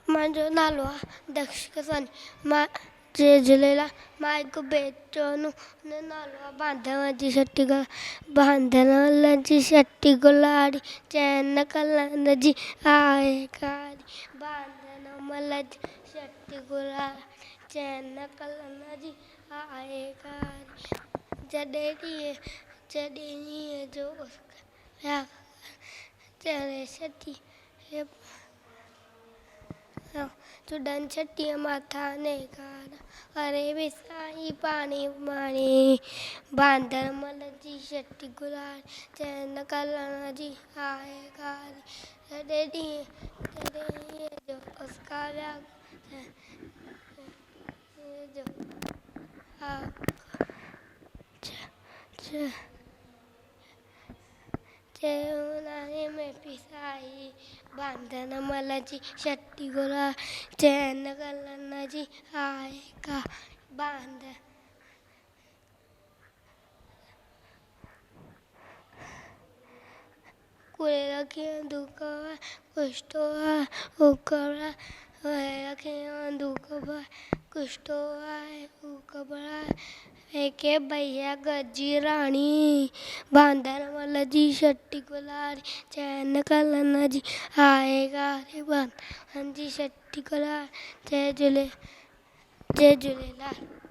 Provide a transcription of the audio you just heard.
मुंहिंजो नालो आहे दक्ष केसवानी। मां जय झूलेलाल। मां हिकु बेटो हुन नालो आहे बांधण जी छटी बांधण जी छटी गुलाड़ी चैन कलन जी आहे कारी बांधण मल जी छटी गुलाड़ी चैन कलन जी आहे कारी जॾहिं ॾींहं जो चढ़े छटी चुडन छटीअ माथा ने कार अरे विसाई पाणी पाणी बांधण मल जी छटी गुलाड़ी चैन कलन जी आहे कारी जॾहिं ॾींहं जो उसका उन्हारे में पिसाई बांधण मल जी छटी गुलाड़ी चैन कलन जी आहे का बांधण कुड़े रखियो दुख कुष्टो उकड़ा रखियो दुख कुष्टो उकड़ा के भैया गजी रानी बांधण मल जी छटी गुलाड़ी चैन कलन जी आहे कारी बांधण जी छटी गुलाड़ी जय झूलेलाल।